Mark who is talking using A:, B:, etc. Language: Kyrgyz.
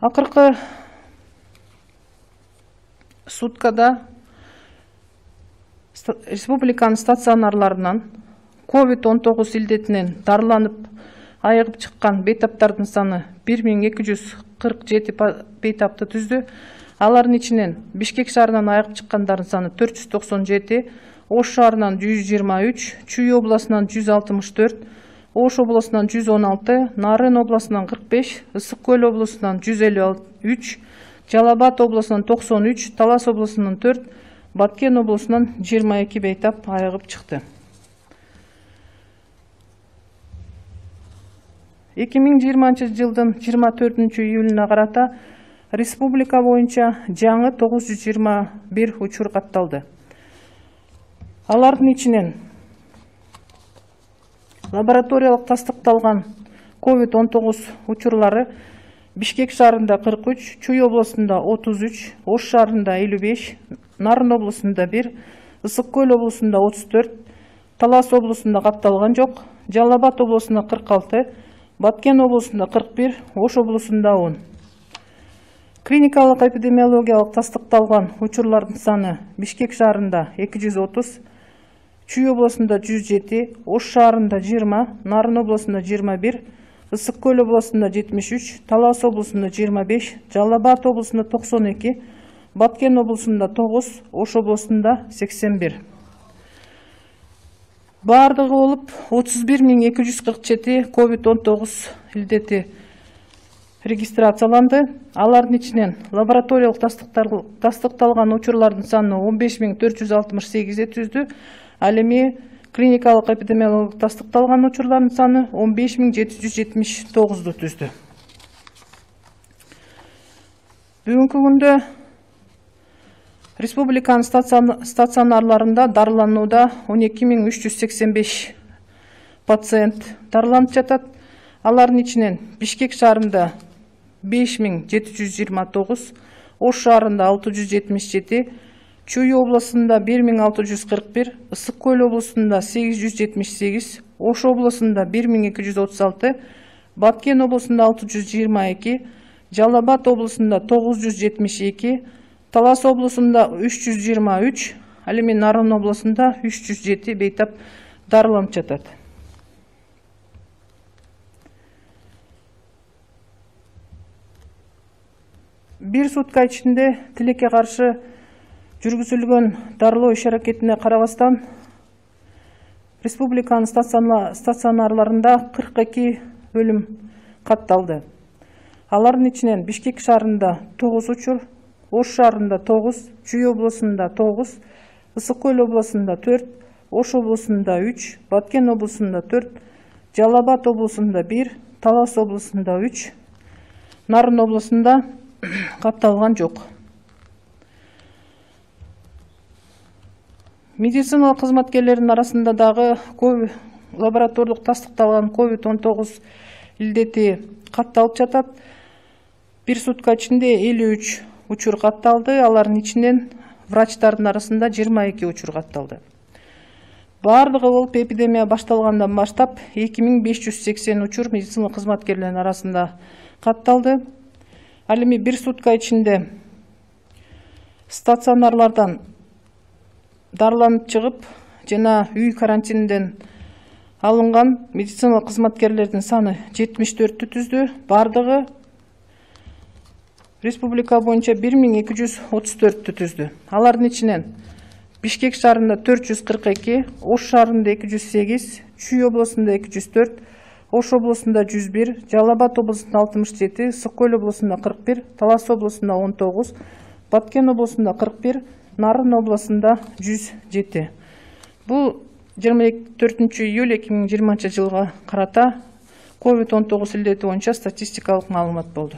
A: Акыркы суткада республиканын стационарларынан COVID-19 илдетинен дарыланып айыгып чыккан бейтаптардын саны 1247 бейтапты түздү. Алардын ичинен Бишкек шаарынан айыгып чыккандардын саны 497, Ош шаарынан 123, Чүй областынан 164, Ош областынан 116, Нарын областынан 45, Ысык Көл областынан 153, Жалал Абад областынан 93, Талас областынан 4, Баткен областынан 22 бейтап айыгып чыкты. 2020 жылдын 24 июлуна карата республика боюнча жаңы 921 учур катталды. Алардын ичинен лабораториялык тастыкталган COVID-19 учурлары Бишкек шаарында 43, Чүй областында 33, Ош шаарында 55, Нарын областында 1, Ысык Көл областында 34, Талас областында катталган жок, Жалал Абад областында 46, Баткен областында 41, Ош областында 10. Клиникалык эпидемиологиялык тастыкталган учурлардын саны Бишкек шаарында 230, Чүй областында 107, Ош шаарында 20, Нарын областында 21, Ысык Көл областында 73, Талас областында 25, Жалал Абад областында 92, Баткен областында 9, Ош областында 81. Бардыгы болуп 31247 COVID-19 илдети регистрацияланды. Алардын ичинен лабораториялык тастыкталган учурлардын саны 15468 түздү. Ал эми клиникалык эпидемиологиялык тастыкталган учурлардын саны 15779 түздү. Бүгүнкү күндө республиканын стационарларында дарыланууда 12385 пациент дарыланып жатат. Алардын ичинен Бишкек шаарында 5729, Ош шаарында 677, Чүй областында 1641, Ысык Көл областында 878, Ош областында 1236, Баткен областында 622, Жалал Абад областында 972, Талас областында 323, ал эми Нарын областында 307 бейтап дарыланып жатат. Бир сутка ичинде тилекке каршы жүргүзүлгөн дарылоо иш-аракетине карабастан республиканын стационарларында 42 өлүм катталды. Алардын ичинен Бишкек шаарында 9 учур, Ош шаарында 9, Чүй областында 9, Ысык Көл областында 4, Ош областында 3, Баткен областында 4, Жалал Абад областында 1, Талас областында 3, Нарын областында катталган жок. Медициналык кызматкерлердин арасында дагы лабораториялык тастыкталган COVID-19 илдети катталып жатат. Бир сутка ичинде 53 учур катталды. Алардын ичинен врачтардын арасында 22 учур катталды. Бардыгы болуп эпидемия башталгандан баштап 2580 учур медициналык кызматкерлердин арасында катталды. Ал эми бир сутка ичинде стационарлардан дарыланып чыгып жана үй карантинден алынган медициналык кызматкерлердин саны 74 түздү. Бардыгы республика боюнча 1234 түздү. Алардын ичинен Бишкек шаарында 442, Ош шаарында 208, Чүй областында 204, Ош областында 101, Жалал Абад областында 67, Ысык Көл областында 41, Талас областында 19, Баткен областында 41, Нарын областында 107. Бул 24 июль 2020 жылга карата COVID-19 илдети боюнча статистикалык маалымат болду.